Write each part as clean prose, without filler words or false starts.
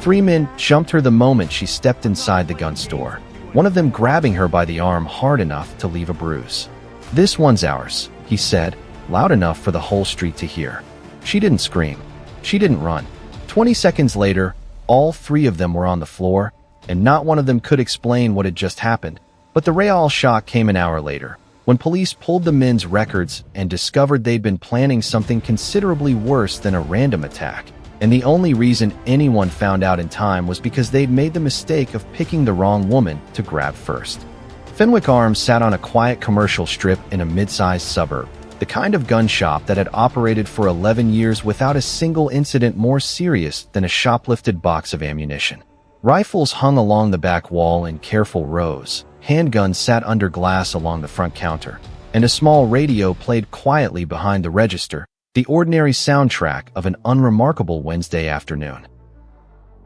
Three men jumped her the moment she stepped inside the gun store, one of them grabbing her by the arm hard enough to leave a bruise. "This one's ours," he said, loud enough for the whole street to hear. She didn't scream. She didn't run. 20 seconds later, all three of them were on the floor, and not one of them could explain what had just happened. But the real shock came an hour later, when police pulled the men's records and discovered they'd been planning something considerably worse than a random attack. And the only reason anyone found out in time was because they'd made the mistake of picking the wrong woman to grab first. Fenwick Arms sat on a quiet commercial strip in a mid-sized suburb, the kind of gun shop that had operated for 11 years without a single incident more serious than a shoplifted box of ammunition. Rifles hung along the back wall in careful rows, handguns sat under glass along the front counter, and a small radio played quietly behind the register, the ordinary soundtrack of an unremarkable Wednesday afternoon.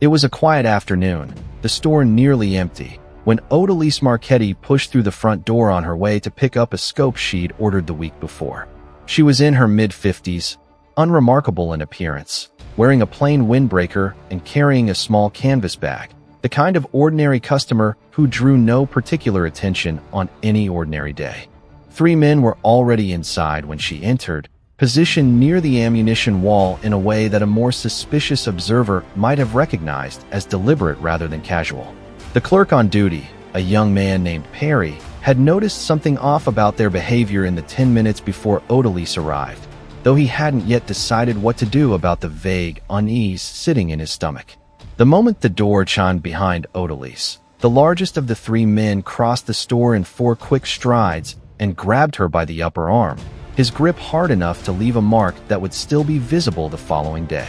It was a quiet afternoon, the store nearly empty, when Odalise Marchetti pushed through the front door on her way to pick up a scope she'd ordered the week before. She was in her mid-50s, unremarkable in appearance, wearing a plain windbreaker and carrying a small canvas bag, the kind of ordinary customer who drew no particular attention on any ordinary day. Three men were already inside when she entered, positioned near the ammunition wall in a way that a more suspicious observer might have recognized as deliberate rather than casual. The clerk on duty, a young man named Perry, had noticed something off about their behavior in the 10 minutes before Odalise arrived, though he hadn't yet decided what to do about the vague unease sitting in his stomach. The moment the door chimed behind Odalise, the largest of the three men crossed the store in 4 quick strides and grabbed her by the upper arm, his grip hard enough to leave a mark that would still be visible the following day.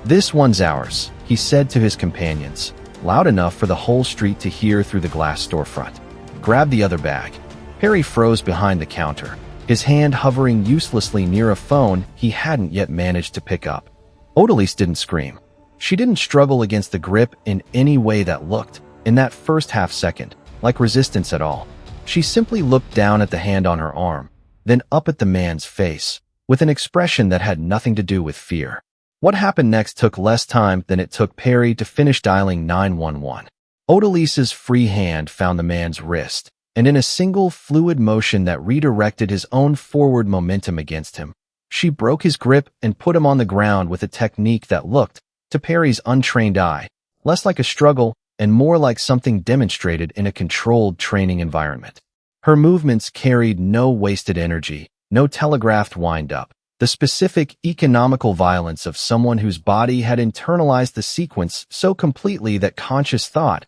"This one's ours," he said to his companions, loud enough for the whole street to hear through the glass storefront. "Grab the other bag." Perry froze behind the counter, his hand hovering uselessly near a phone he hadn't yet managed to pick up. Odalise didn't scream. She didn't struggle against the grip in any way that looked, in that first half-second, like resistance at all. She simply looked down at the hand on her arm, then up at the man's face, with an expression that had nothing to do with fear. What happened next took less time than it took Perry to finish dialing 911. Odalise's free hand found the man's wrist, and in a single fluid motion that redirected his own forward momentum against him, she broke his grip and put him on the ground with a technique that looked, to Perry's untrained eye, less like a struggle and more like something demonstrated in a controlled training environment. Her movements carried no wasted energy, no telegraphed wind-up, the specific economical violence of someone whose body had internalized the sequence so completely that conscious thought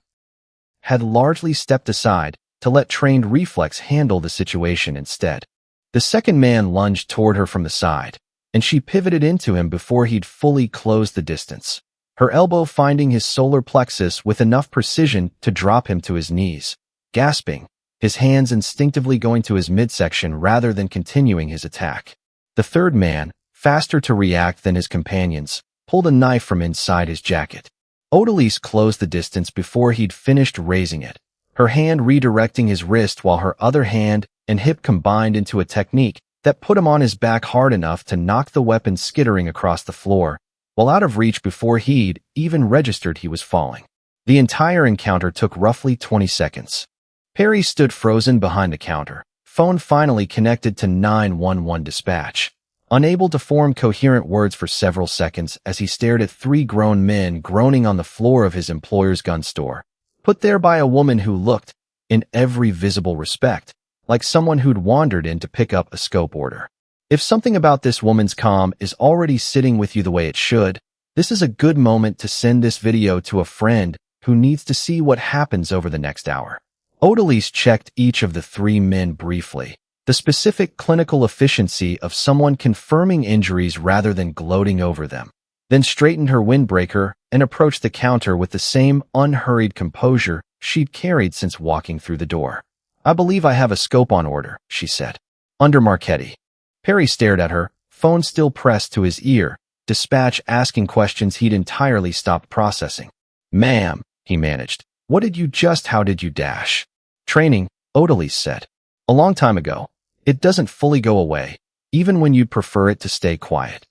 had largely stepped aside to let trained reflex handle the situation instead. The second man lunged toward her from the side, and she pivoted into him before he'd fully closed the distance, her elbow finding his solar plexus with enough precision to drop him to his knees, gasping, his hands instinctively going to his midsection rather than continuing his attack. The third man, faster to react than his companions, pulled a knife from inside his jacket. Odalise closed the distance before he'd finished raising it, her hand redirecting his wrist while her other hand and hip combined into a technique that put him on his back hard enough to knock the weapon skittering across the floor, while out of reach before he'd even registered he was falling. The entire encounter took roughly 20 seconds. Perry stood frozen behind the counter, phone finally connected to 911 dispatch, unable to form coherent words for several seconds as he stared at three grown men groaning on the floor of his employer's gun store, put there by a woman who looked, in every visible respect, like someone who'd wandered in to pick up a scope order. If something about this woman's calm is already sitting with you the way it should, this is a good moment to send this video to a friend who needs to see what happens over the next hour. Odalise checked each of the three men briefly, the specific clinical efficiency of someone confirming injuries rather than gloating over them, then straightened her windbreaker and approached the counter with the same unhurried composure she'd carried since walking through the door. "I believe I have a scope on order," she said. "Under Marchetti." Perry stared at her, phone still pressed to his ear, dispatch asking questions he'd entirely stopped processing. "Ma'am," he managed, "what did you how did you dash?" "Training," Odalise said. "A long time ago. It doesn't fully go away, even when you'd prefer it to stay quiet."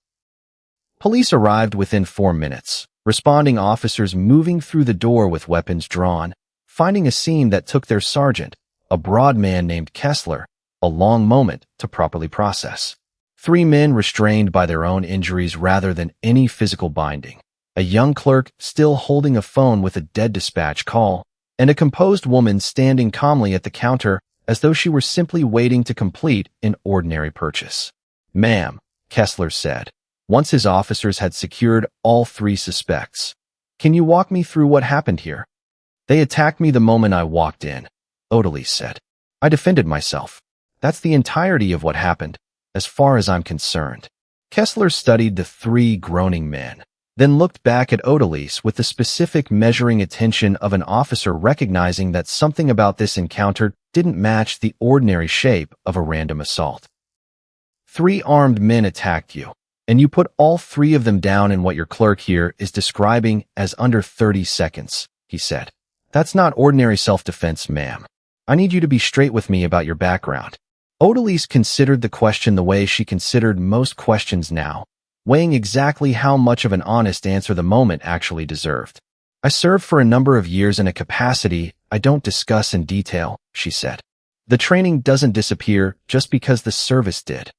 Police arrived within 4 minutes, responding officers moving through the door with weapons drawn, finding a scene that took their sergeant, a broad man named Kessler, a long moment to properly process. 3 men restrained by their own injuries rather than any physical binding. A young clerk still holding a phone with a dead dispatch call, and a composed woman standing calmly at the counter as though she were simply waiting to complete an ordinary purchase. "Ma'am," Kessler said, once his officers had secured all 3 suspects. "Can you walk me through what happened here?" "They attacked me the moment I walked in," Odalise said. "I defended myself. That's the entirety of what happened, as far as I'm concerned." Kessler studied the 3 groaning men, then looked back at Odalise with the specific measuring attention of an officer recognizing that something about this encounter didn't match the ordinary shape of a random assault. 3 armed men attacked you, and you put all 3 of them down in what your clerk here is describing as under 30 seconds, he said. "That's not ordinary self-defense, ma'am. I need you to be straight with me about your background." Odalise considered the question the way she considered most questions now, weighing exactly how much of an honest answer the moment actually deserved. "I served for a number of years in a capacity I don't discuss in detail," she said. "The training doesn't disappear just because the service did."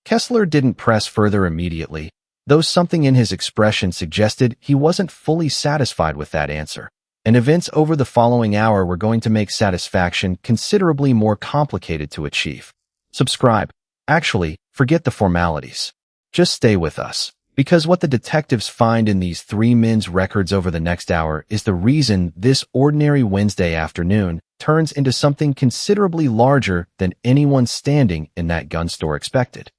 Kessler didn't press further immediately, though something in his expression suggested he wasn't fully satisfied with that answer, and events over the following hour were going to make satisfaction considerably more complicated to achieve. Subscribe. Actually, forget the formalities. Just stay with us, because what the detectives find in these 3 men's records over the next hour is the reason this ordinary Wednesday afternoon turns into something considerably larger than anyone standing in that gun store expected.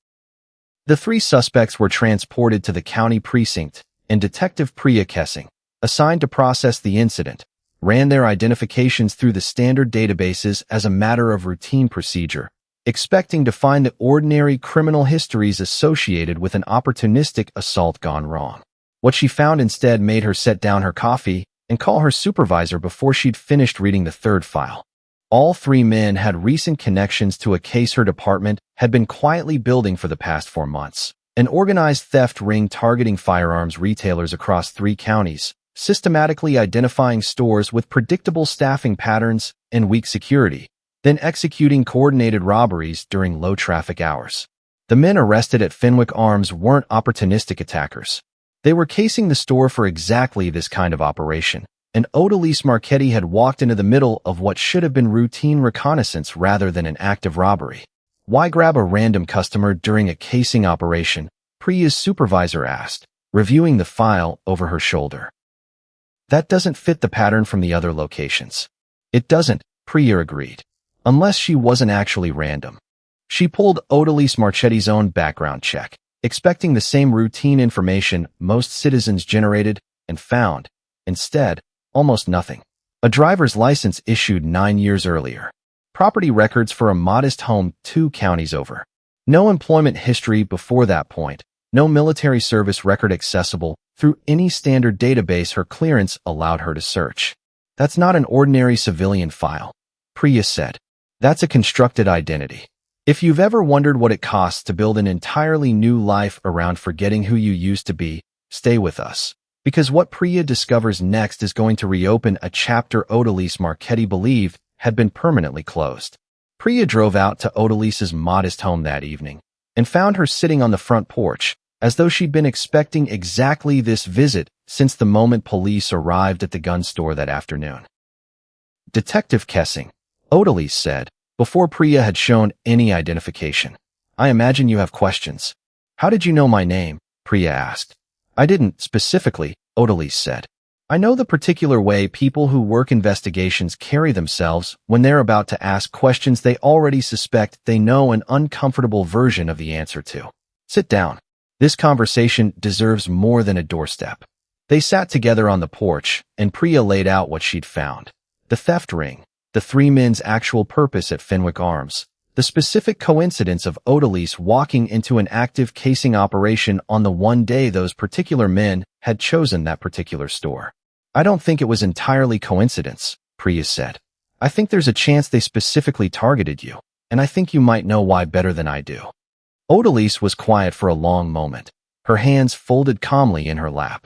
The 3 suspects were transported to the county precinct, and Detective Priya Kessing, assigned to process the incident, ran their identifications through the standard databases as a matter of routine procedure, expecting to find the ordinary criminal histories associated with an opportunistic assault gone wrong. What she found instead made her set down her coffee and call her supervisor before she'd finished reading the 3rd file. All 3 men had recent connections to a case her department had been quietly building for the past 4 months, an organized theft ring targeting firearms retailers across 3 counties, systematically identifying stores with predictable staffing patterns and weak security, then executing coordinated robberies during low-traffic hours. The men arrested at Fenwick Arms weren't opportunistic attackers. They were casing the store for exactly this kind of operation, and Odalise Marchetti had walked into the middle of what should have been routine reconnaissance rather than an active robbery. "Why grab a random customer during a casing operation?" Priya's supervisor asked, reviewing the file over her shoulder. "That doesn't fit the pattern from the other locations." "It doesn't," Priya agreed. "Unless she wasn't actually random." She pulled Odalise Marchetti's own background check, expecting the same routine information most citizens generated, and found, instead, almost nothing. A driver's license issued 9 years earlier. Property records for a modest home 2 counties over. No employment history before that point. No military service record accessible through any standard database her clearance allowed her to search. "That's not an ordinary civilian file," Priya said. "That's a constructed identity. If you've ever wondered what it costs to build an entirely new life around forgetting who you used to be, stay with us. Because what Priya discovers next is going to reopen a chapter Odalise Marchetti believed had been permanently closed." Priya drove out to Odalise's modest home that evening and found her sitting on the front porch, as though she'd been expecting exactly this visit since the moment police arrived at the gun store that afternoon. "Detective Kessing," Odalise said, before Priya had shown any identification. "I imagine you have questions." "How did you know my name?" Priya asked. "I didn't, specifically," Odalise said. "I know the particular way people who work investigations carry themselves when they're about to ask questions they already suspect they know an uncomfortable version of the answer to. Sit down. This conversation deserves more than a doorstep." They sat together on the porch, and Priya laid out what she'd found. The theft ring, the 3 men's actual purpose at Fenwick Arms, the specific coincidence of Odalise walking into an active casing operation on the one day those particular men had chosen that particular store. "I don't think it was entirely coincidence," Priya said. "I think there's a chance they specifically targeted you, and I think you might know why better than I do." Odalise was quiet for a long moment, her hands folded calmly in her lap.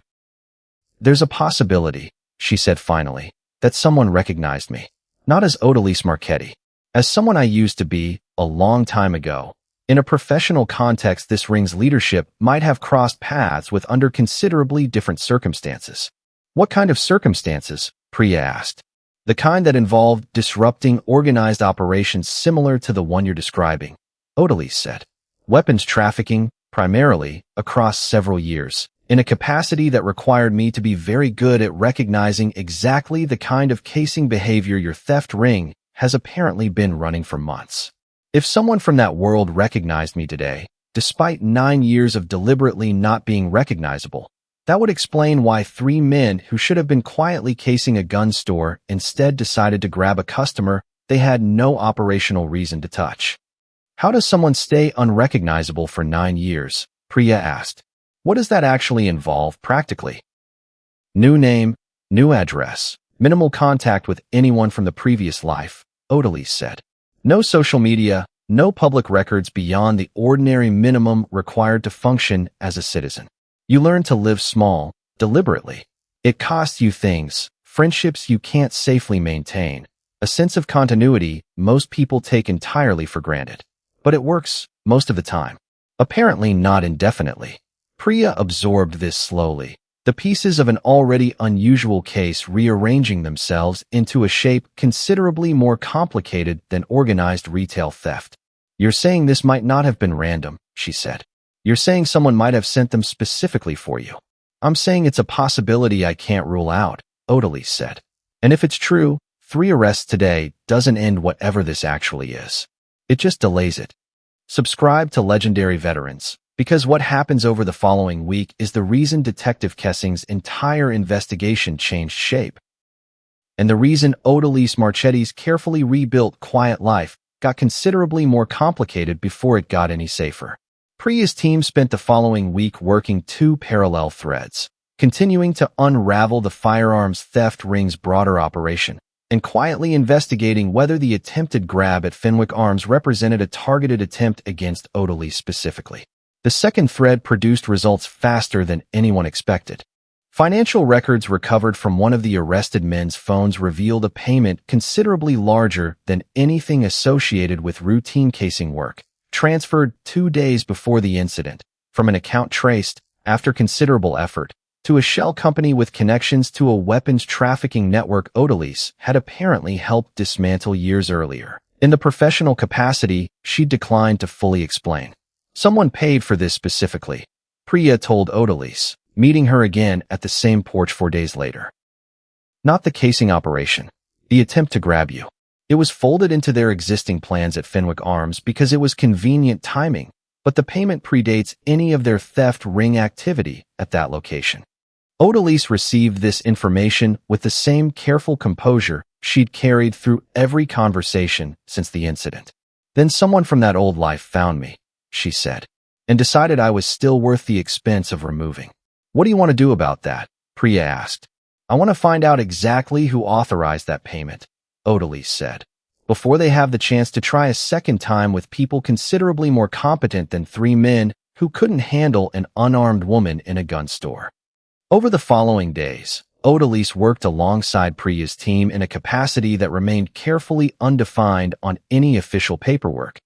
There's a possibility, she said finally, that someone recognized me. Not as Odalise Marchetti. As someone I used to be, a long time ago. In a professional context, this ring's leadership might have crossed paths with under considerably different circumstances. What kind of circumstances? Priya asked. The kind that involved disrupting organized operations similar to the one you're describing, Odalise said. Weapons trafficking, primarily, across several years, in a capacity that required me to be very good at recognizing exactly the kind of casing behavior your theft ring has apparently been running for months. If someone from that world recognized me today, despite 9 years of deliberately not being recognizable, that would explain why 3 men who should have been quietly casing a gun store instead decided to grab a customer they had no operational reason to touch. How does someone stay unrecognizable for 9 years? Priya asked. What does that actually involve practically? New name, new address, minimal contact with anyone from the previous life, Odalise said. No social media, no public records beyond the ordinary minimum required to function as a citizen. You learn to live small, deliberately. It costs you things, friendships you can't safely maintain, a sense of continuity most people take entirely for granted. But it works, most of the time. Apparently not indefinitely. Priya absorbed this slowly, the pieces of an already unusual case rearranging themselves into a shape considerably more complicated than organized retail theft. You're saying this might not have been random, she said. You're saying someone might have sent them specifically for you. I'm saying it's a possibility I can't rule out, Odalise said. And if it's true, 3 arrests today doesn't end whatever this actually is. It just delays it. Subscribe to Legendary Veterans, because what happens over the following week is the reason Detective Kessing's entire investigation changed shape. And the reason Odalise Marchetti's carefully rebuilt quiet life got considerably more complicated before it got any safer. Priya's team spent the following week working 2 parallel threads, continuing to unravel the firearms theft ring's broader operation, and quietly investigating whether the attempted grab at Fenwick Arms represented a targeted attempt against Odalise specifically. The second thread produced results faster than anyone expected. Financial records recovered from one of the arrested men's phones revealed a payment considerably larger than anything associated with routine casing work, transferred 2 days before the incident, from an account traced, after considerable effort, to a shell company with connections to a weapons trafficking network Odalise had apparently helped dismantle years earlier. In the professional capacity, she declined to fully explain. Someone paid for this specifically, Priya told Odalise, meeting her again at the same porch 4 days later. Not the casing operation, the attempt to grab you. It was folded into their existing plans at Fenwick Arms because it was convenient timing, but the payment predates any of their theft ring activity at that location. Odalise received this information with the same careful composure she'd carried through every conversation since the incident. Then someone from that old life found me, she said, and decided I was still worth the expense of removing. What do you want to do about that? Priya asked. I want to find out exactly who authorized that payment, Odalise said, before they have the chance to try a second time with people considerably more competent than 3 men who couldn't handle an unarmed woman in a gun store. Over the following days, Odalise worked alongside Priya's team in a capacity that remained carefully undefined on any official paperwork.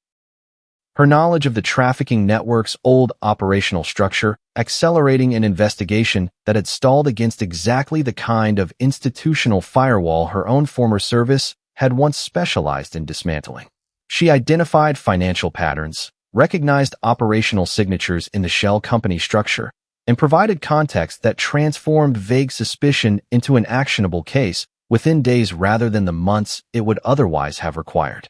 Her knowledge of the trafficking network's old operational structure, accelerating an investigation that had stalled against exactly the kind of institutional firewall her own former service had once specialized in dismantling. She identified financial patterns, recognized operational signatures in the shell company structure, and provided context that transformed vague suspicion into an actionable case within days rather than the months it would otherwise have required.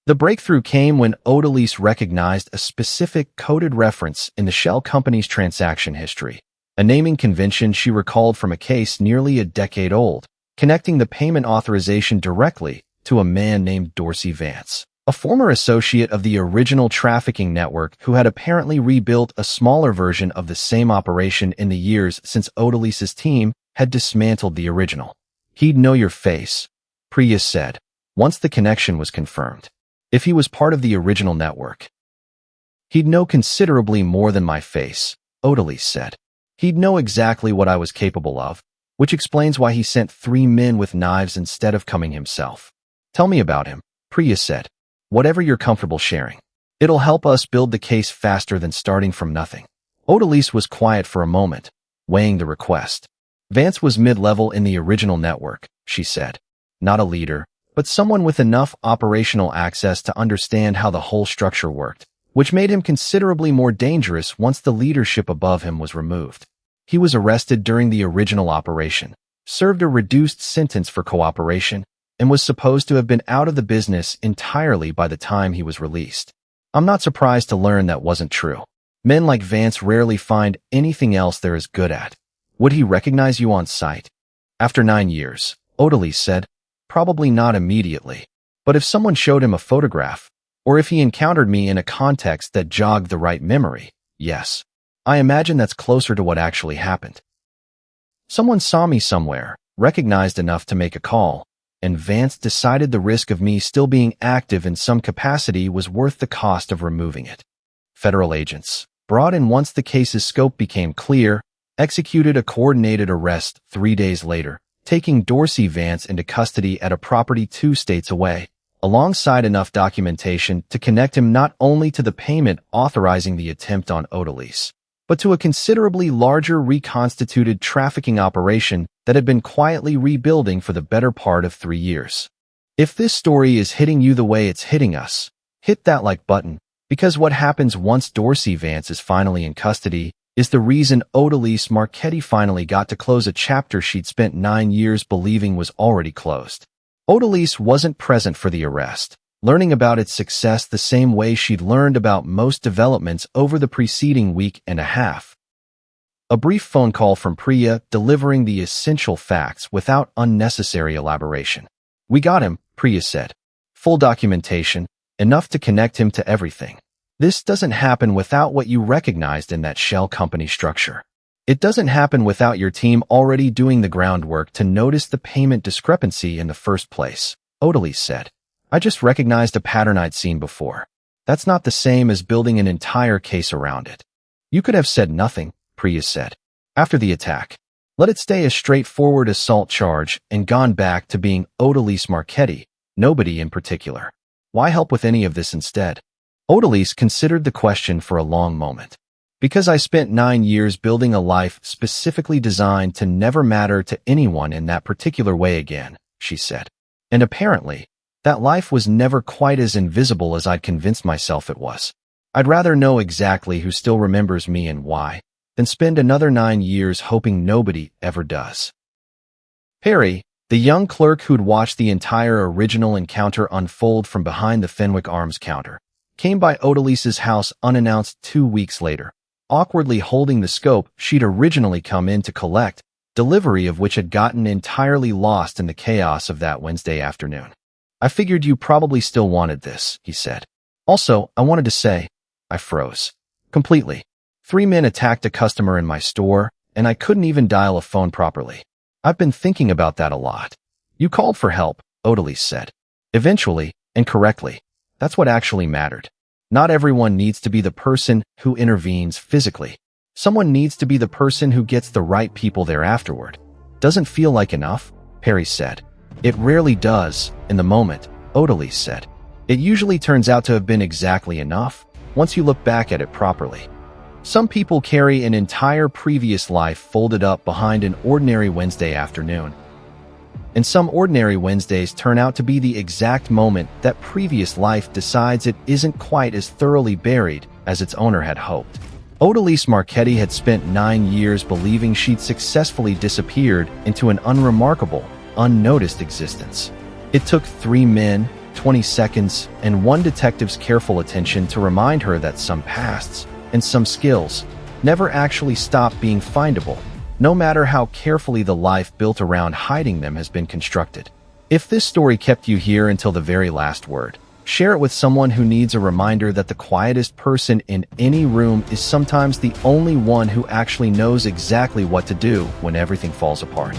The breakthrough came when Odalise recognized a specific coded reference in the shell company's transaction history, a naming convention she recalled from a case nearly a decade old, connecting the payment authorization directly to a man named Dorsey Vance, a former associate of the original trafficking network who had apparently rebuilt a smaller version of the same operation in the years since Odalise's team had dismantled the original. He'd know your face, Priya said, once the connection was confirmed. If he was part of the original network, he'd know considerably more than my face, Odalise said. He'd know exactly what I was capable of, which explains why he sent 3 men with knives instead of coming himself. Tell me about him, Priya said. Whatever you're comfortable sharing. It'll help us build the case faster than starting from nothing. Odalise was quiet for a moment, weighing the request. Vance was mid-level in the original network, she said. Not a leader, but someone with enough operational access to understand how the whole structure worked, which made him considerably more dangerous once the leadership above him was removed. He was arrested during the original operation, served a reduced sentence for cooperation, and was supposed to have been out of the business entirely by the time he was released. I'm not surprised to learn that wasn't true. Men like Vance rarely find anything else they're as good at. Would he recognize you on sight? After 9 years, Odalise said, probably not immediately. But if someone showed him a photograph, or if he encountered me in a context that jogged the right memory, yes. I imagine that's closer to what actually happened. Someone saw me somewhere, recognized enough to make a call, and Vance decided the risk of me still being active in some capacity was worth the cost of removing it. Federal agents, brought in once the case's scope became clear, executed a coordinated arrest 3 days later, taking Dorsey Vance into custody at a property 2 states away, alongside enough documentation to connect him not only to the payment authorizing the attempt on Odalise, but to a considerably larger reconstituted trafficking operation that had been quietly rebuilding for the better part of 3 years. If this story is hitting you the way it's hitting us, hit that like button, because what happens once Dorsey Vance is finally in custody is the reason Odalise Marchetti finally got to close a chapter she'd spent 9 years believing was already closed. Odalise wasn't present for the arrest, learning about its success the same way she'd learned about most developments over the preceding week and a half. A brief phone call from Priya delivering the essential facts without unnecessary elaboration. We got him, Priya said. Full documentation, enough to connect him to everything. This doesn't happen without what you recognized in that shell company structure. It doesn't happen without your team already doing the groundwork to notice the payment discrepancy in the first place, Odalise said. I just recognized a pattern I'd seen before. That's not the same as building an entire case around it. You could have said nothing, Priya said. After the attack, let it stay a straightforward assault charge and gone back to being Odalise Marchetti, nobody in particular. Why help with any of this instead? Odalise considered the question for a long moment. Because I spent 9 years building a life specifically designed to never matter to anyone in that particular way again, she said. And apparently, that life was never quite as invisible as I'd convinced myself it was. I'd rather know exactly who still remembers me and why, than spend another 9 years hoping nobody ever does. Perry, the young clerk who'd watched the entire original encounter unfold from behind the Fenwick Arms counter, came by Odalise's house unannounced 2 weeks later, awkwardly holding the scope she'd originally come in to collect, delivery of which had gotten entirely lost in the chaos of that Wednesday afternoon. I figured you probably still wanted this, he said. Also, I wanted to say, I froze. Completely. 3 men attacked a customer in my store, and I couldn't even dial a phone properly. I've been thinking about that a lot. You called for help, Odalise said. Eventually, and correctly. That's what actually mattered. Not everyone needs to be the person who intervenes physically. Someone needs to be the person who gets the right people there afterward. Doesn't feel like enough, Perry said. It rarely does, in the moment, Odalise said. It usually turns out to have been exactly enough, once you look back at it properly. Some people carry an entire previous life folded up behind an ordinary Wednesday afternoon. And some ordinary Wednesdays turn out to be the exact moment that previous life decides it isn't quite as thoroughly buried as its owner had hoped. Odalise Marchetti had spent 9 years believing she'd successfully disappeared into an unremarkable, unnoticed existence. It took 3 men, 20 seconds, and 1 detective's careful attention to remind her that some pasts and some skills never actually stopped being findable, no matter how carefully the life built around hiding them has been constructed. If this story kept you here until the very last word, share it with someone who needs a reminder that the quietest person in any room is sometimes the only one who actually knows exactly what to do when everything falls apart.